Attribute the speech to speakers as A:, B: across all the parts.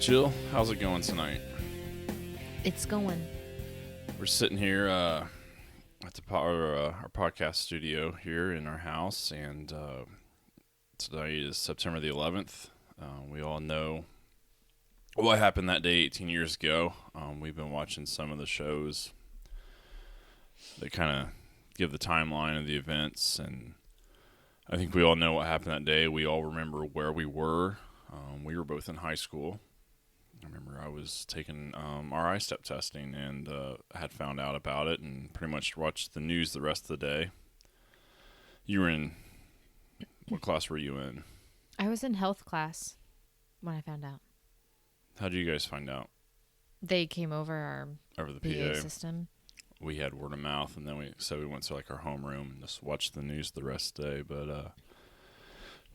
A: Jill, how's it going tonight?
B: It's going.
A: We're sitting here at our podcast studio here in our house, and tonight is September the 11th. We all know what happened that day 18 years ago. We've been watching some of the shows that kind of give the timeline of the events, and I think we all know what happened that day. We all remember where we were. We were both in high school. I remember I was taking RI step testing and had found out about it and pretty much watched the news the rest of the day. You were in, what class were you in?
B: I was in health class when I found out.
A: How did you guys find out?
B: They came over
A: Over the
B: PA
A: PA.
B: system.
A: We had word of mouth, and then we went to like our homeroom and just watched the news the rest of the day. But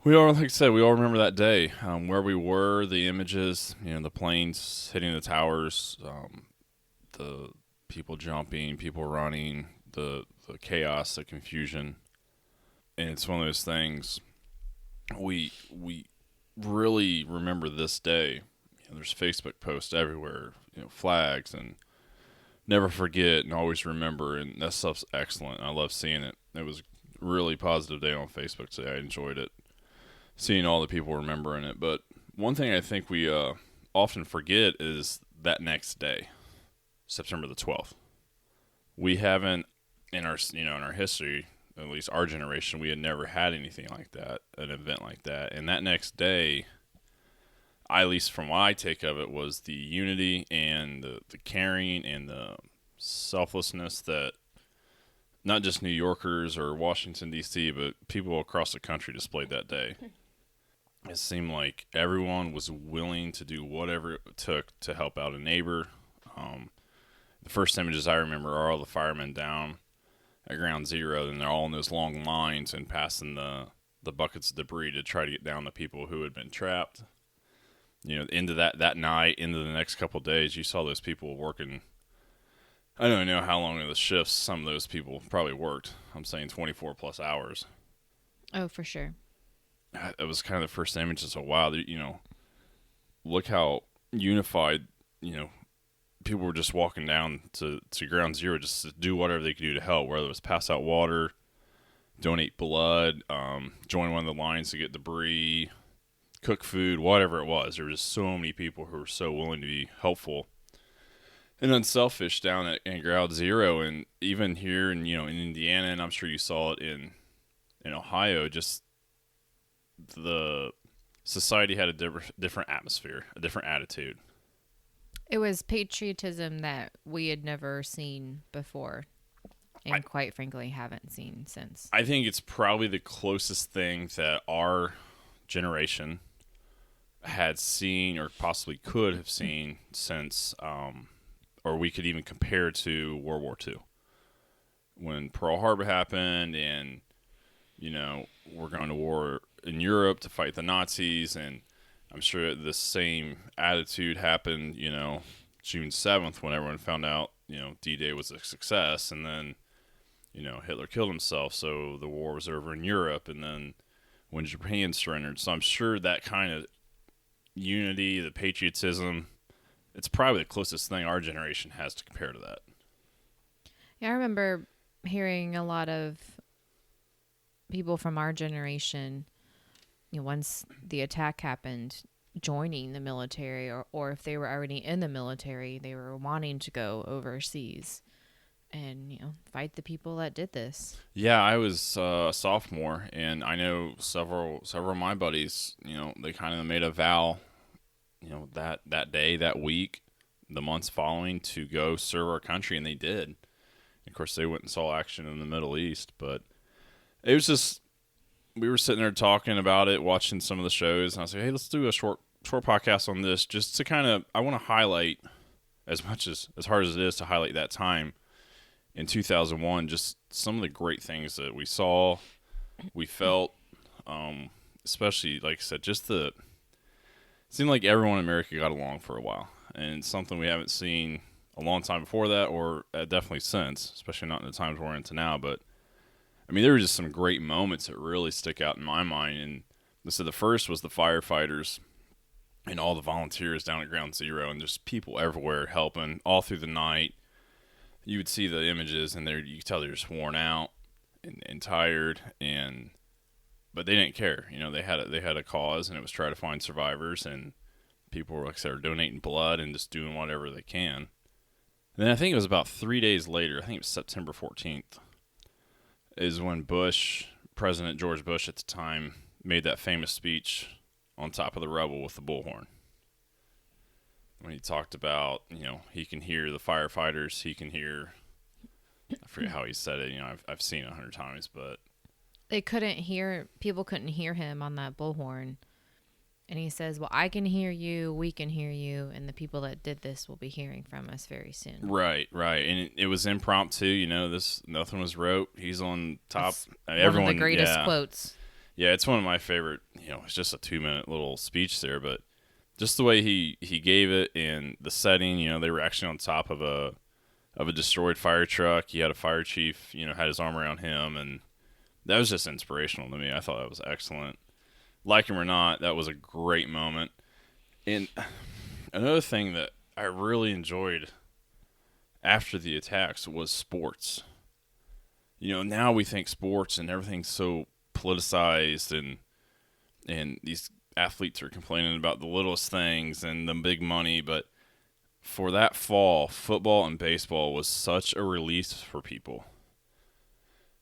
A: we all, like I said, we all remember that day, where we were, the images, the planes hitting the towers, the people jumping, people running, the chaos, the confusion. And it's one of those things we really remember this day. There's Facebook posts everywhere, flags, and never forget and always remember, and that stuff's excellent. I love seeing it. It was a really positive day on Facebook today. I enjoyed it, seeing all the people remembering it. But one thing I think we often forget is that next day, September the 12th. We haven't, in our history, at least our generation, we had never had anything like that, an event like that. And that next day, at least from what I take of it, was the unity and the caring and the selflessness that not just New Yorkers or Washington, D.C., but people across the country displayed that day. It seemed like everyone was willing to do whatever it took to help out a neighbor. The first images I remember are all the firemen down at Ground Zero, and they're all in those long lines and passing the buckets of debris to try to get down the people who had been trapped. Into that night, into the next couple of days, you saw those people working. I don't know how long of the shifts some of those people probably worked. I'm saying 24 plus hours.
B: Oh, for sure.
A: It was kind of the first images of, wow, look how unified, people were just walking down to Ground Zero just to do whatever they could do to help, whether it was pass out water, donate blood, join one of the lines to get debris, cook food, whatever it was. There were just so many people who were so willing to be helpful and unselfish down at Ground Zero. And even here in Indiana, and I'm sure you saw it in Ohio, just the society had a different atmosphere, a different attitude.
B: It was patriotism that we had never seen before, and quite frankly haven't seen since.
A: I think it's probably the closest thing that our generation had seen or possibly could have seen since, or we could even compare to World War II. When Pearl Harbor happened and, we're going to war in Europe to fight the Nazis, and I'm sure the same attitude happened, June 7th when everyone found out, D-Day was a success, and then, Hitler killed himself, so the war was over in Europe, and then when Japan surrendered. So I'm sure that kind of unity, the patriotism, it's probably the closest thing our generation has to compare to that.
B: Yeah, I remember hearing a lot of people from our generation, once the attack happened, joining the military, or if they were already in the military, they were wanting to go overseas and fight the people that did this.
A: Yeah, I was a sophomore, and I know several of my buddies. They kind of made a vow, that day, that week, the months following, to go serve our country, and they did. Of course, they went and saw action in the Middle East, but it was just, we were sitting there talking about it, watching some of the shows, and I was like, hey, let's do a short podcast on this, just to kind of, I want to highlight, as hard as it is to highlight that time in 2001, just some of the great things that we saw, we felt, especially, like I said, it seemed like everyone in America got along for a while, and something we haven't seen a long time before that, or definitely since, especially not in the times we're into now. But I mean, there were just some great moments that really stick out in my mind. And so the first was the firefighters and all the volunteers down at Ground Zero, and just people everywhere helping all through the night. You would see the images, and you could tell they're just worn out and tired, and but they didn't care. They had a cause, and it was try to find survivors, and people were, like I said, donating blood and just doing whatever they can. And then I think it was about 3 days later. I think it was September 14th, is when President George Bush at the time, made that famous speech on top of the rubble with the bullhorn. When he talked about, he can hear the firefighters, he can hear, I forget how he said it, I've seen it 100 times, but
B: people couldn't hear him on that bullhorn. And he says, well, I can hear you, we can hear you, and the people that did this will be hearing from us very soon.
A: Right. And it was impromptu, nothing was wrote. He's on top.
B: It's one of the greatest quotes.
A: Yeah, it's one of my favorite, it's just a 2-minute little speech there, but just the way he gave it and the setting, they were actually on top of a destroyed fire truck. He had a fire chief, had his arm around him, and that was just inspirational to me. I thought that was excellent. Like him or not, that was a great moment. And another thing that I really enjoyed after the attacks was sports. Now we think sports and everything's so politicized, and these athletes are complaining about the littlest things and the big money, but for that fall, football and baseball was such a release for people.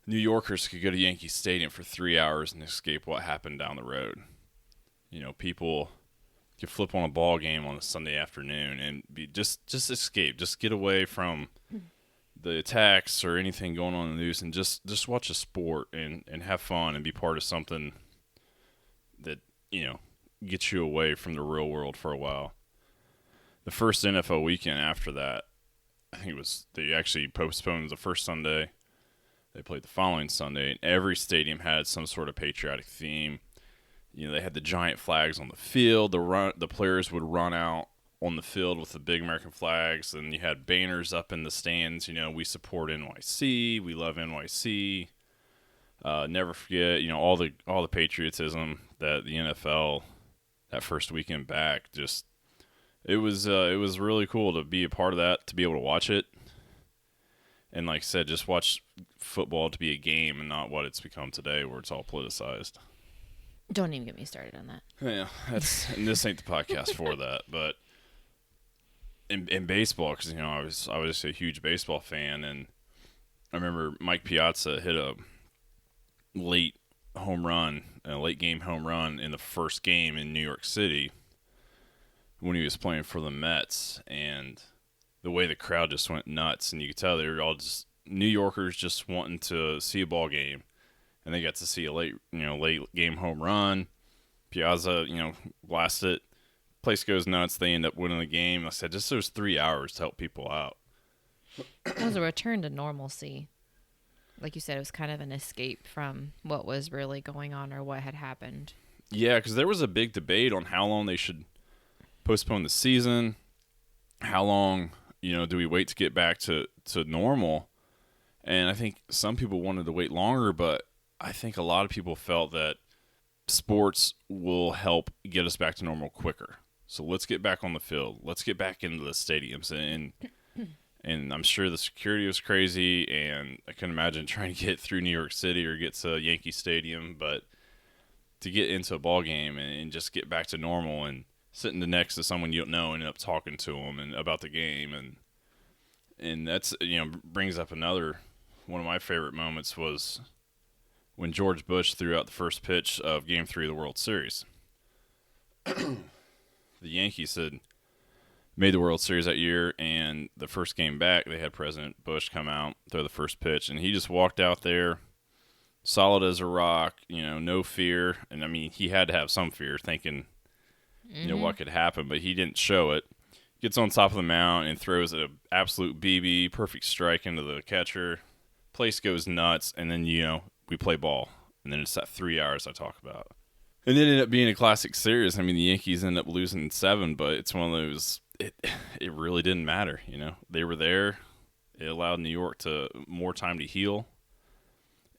A: New Yorkers could go to Yankee Stadium for 3 hours and escape what happened down the road. People could flip on a ball game on a Sunday afternoon and be just escape, just get away from the attacks or anything going on in the news, and just watch a sport and have fun and be part of something that gets you away from the real world for a while. The first NFL weekend after that, I think they actually postponed the first Sunday. They played the following Sunday, and every stadium had some sort of patriotic theme. They had the giant flags on the field. The players would run out on the field with the big American flags, and you had banners up in the stands. We support NYC, we love NYC. Never forget, all the patriotism that the NFL that first weekend back. Just it was really cool to be a part of that, to be able to watch it. And like I said, just watch football to be a game and not what it's become today, where it's all politicized.
B: Don't even get me started on that.
A: Yeah, and this ain't the podcast for that. But in baseball, because I was a huge baseball fan, and I remember Mike Piazza hit a late game home run in the first game in New York City when he was playing for the Mets, and the way the crowd just went nuts, and you could tell they were all just New Yorkers just wanting to see a ball game, and they got to see a late game home run. Piazza, blast it. Place goes nuts. They end up winning the game. Like I said, just those 3 hours to help people out.
B: It was a return to normalcy. Like you said, it was kind of an escape from what was really going on or what had happened.
A: Yeah, because there was a big debate on how long they should postpone the season. How long, do we wait to get back to normal? And I think some people wanted to wait longer, but I think a lot of people felt that sports will help get us back to normal quicker. So let's get back on the field. Let's get back into the stadiums. And I'm sure the security was crazy, and I couldn't imagine trying to get through New York City or get to Yankee Stadium, but to get into a ball game and just get back to normal and sitting next to someone you don't know and end up talking to them and about the game, and that's brings up another one of my favorite moments was when George Bush threw out the first pitch of Game 3 of the World Series. The Yankees had made the World Series that year, and the first game back, they had President Bush come out, throw the first pitch, and he just walked out there, solid as a rock, no fear. And, I mean, he had to have some fear, thinking, what could happen, but he didn't show it. Gets on top of the mound and throws an absolute BB, perfect strike into the catcher. Place goes nuts, and then, we play ball. And then it's that 3 hours I talk about. And it ended up being a classic series. I mean, the Yankees ended up losing 7, but it's one of those, it really didn't matter, They were there. It allowed New York to more time to heal.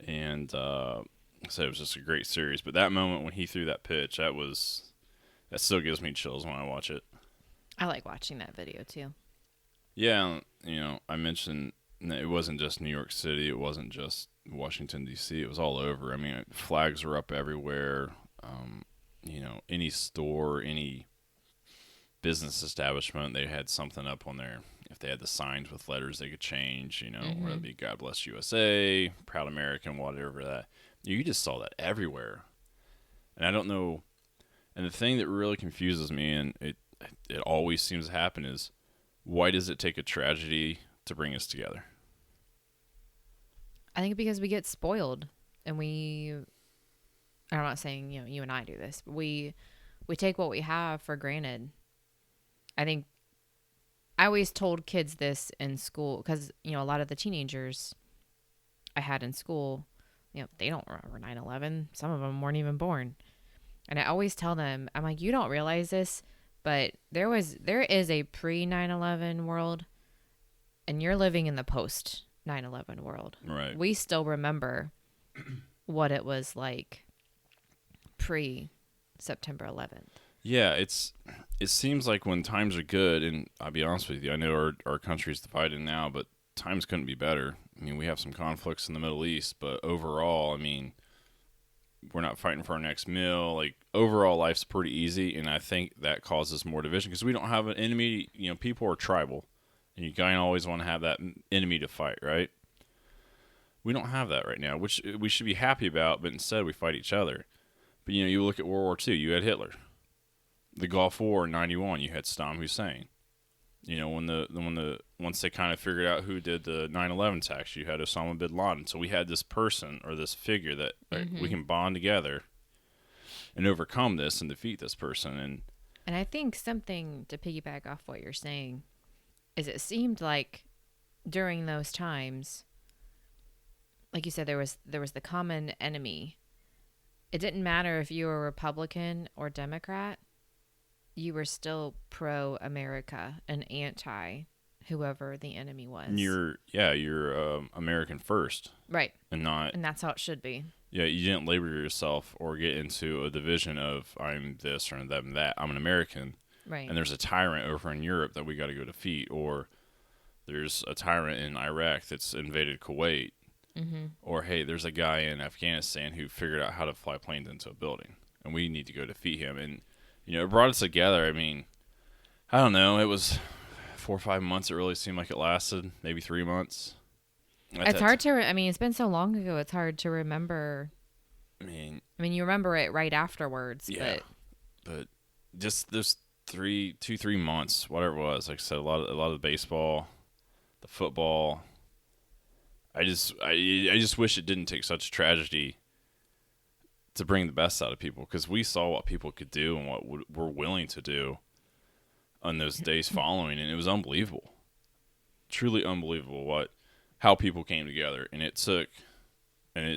A: And so it was just a great series. But that moment when he threw that pitch, that was That still gives me chills when I watch it.
B: I like watching that video too.
A: Yeah, I mentioned that it wasn't just New York City. It wasn't just Washington D.C. It was all over. I mean, flags were up everywhere. Any store, any business establishment, they had something up on there. If they had the signs with letters they could change, whether it be God Bless USA, Proud American, whatever that. You just saw that everywhere. And I don't know. And the thing that really confuses me, and it always seems to happen, is why does it take a tragedy to bring us together?
B: I think because we get spoiled, and I'm not saying you and I do this, but we take what we have for granted. I think I always told kids this in school because a lot of the teenagers I had in school, they don't remember 9/11. Some of them weren't even born, and I always tell them, I'm like, you don't realize this, but there is a pre 9/11 world, and you're living in the post 9/11 world.
A: Right.
B: We still remember what it was like pre September 11th.
A: Yeah, it seems like when times are good, and I'll be honest with you, I know our country's divided now, but times couldn't be better. I mean, we have some conflicts in the Middle East, but overall, I mean, we're not fighting for our next meal. Like, overall, life's pretty easy, and I think that causes more division because we don't have an enemy. People are tribal, and you kind of always want to have that enemy to fight, right? We don't have that right now, which we should be happy about, but instead we fight each other. But, you look at World War II, you had Hitler. The Gulf War in '91, you had Saddam Hussein. Once they kind of figured out who did the 9/11 attacks, you had Osama bin Laden. So we had this person or this figure that we can bond together and overcome this and defeat this person.
B: And I think something to piggyback off what you're saying is it seemed like during those times, like you said, there was the common enemy. It didn't matter if you were Republican or Democrat. You were still pro-America and anti whoever the enemy was.
A: And you're American first,
B: right?
A: And
B: that's how it should be.
A: Yeah, you didn't label yourself or get into a division of I'm this or them that. I'm an American,
B: right?
A: And there's a tyrant over in Europe that we got to go defeat, or there's a tyrant in Iraq that's invaded Kuwait, or hey, there's a guy in Afghanistan who figured out how to fly planes into a building, and we need to go defeat him. And it brought us together. I mean, I don't know. It was 4 or 5 months. It really seemed like it lasted. Maybe 3 months.
B: It's hard to. It's been so long ago. It's hard to remember.
A: I mean,
B: you remember it right afterwards.
A: Yeah, but just those 3 months, whatever it was. Like I said, a lot of the baseball, the football. I just wish it didn't take such tragedy to bring the best out of people, because we saw what people could do and what we're willing to do on those days following, and it was unbelievable, truly unbelievable how people came together, and it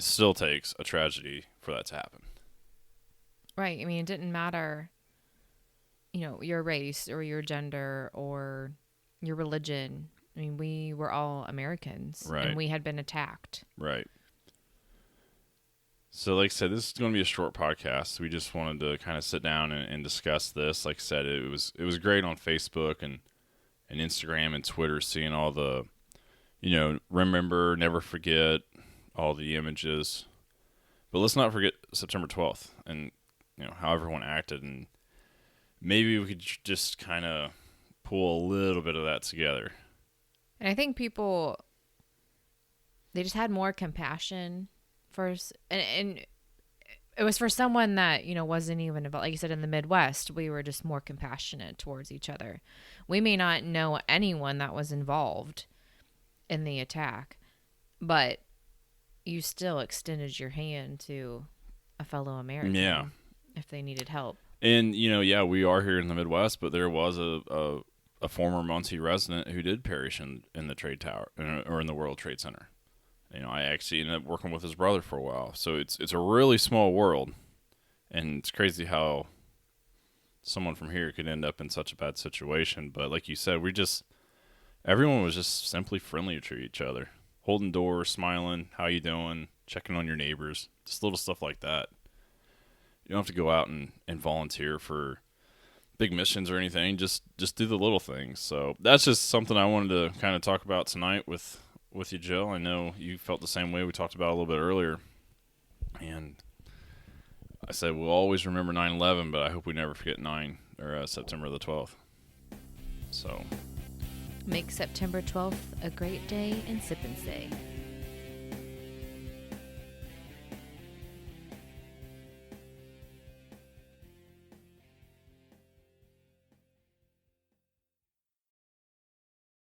A: still takes a tragedy for that to happen.
B: Right. It didn't matter, your race or your gender or your religion. We were all Americans,
A: right?
B: And we had been attacked,
A: right? So, like I said, this is going to be a short podcast. We just wanted to kind of sit down and discuss this. Like I said, it was great on Facebook and Instagram and Twitter, seeing all the, remember, never forget, all the images. But let's not forget September 12th and, how everyone acted. And maybe we could just kind of pull a little bit of that together.
B: And I think people, they just had more compassion first, and it was for someone that wasn't even involved. Like you said, in the Midwest, we were just more compassionate towards each other. We may not know anyone that was involved in the attack, but you still extended your hand to a fellow American, if they needed help.
A: And we are here in the Midwest, but there was a former Muncie resident who did perish in the trade tower or in the World Trade Center. I actually ended up working with his brother for a while. So it's a really small world, and it's crazy how someone from here could end up in such a bad situation. But like you said, everyone was just simply friendly to each other, holding doors, smiling, how you doing, checking on your neighbors, just little stuff like that. You don't have to go out and volunteer for big missions or anything. Just do the little things. So that's just something I wanted to kind of talk about tonight with you, Jill. I know you felt the same way. We talked about it a little bit earlier, and I said we'll always remember 9/11, but I hope we never forget September the 12th. So
B: Make September 12th a great day and sip and say.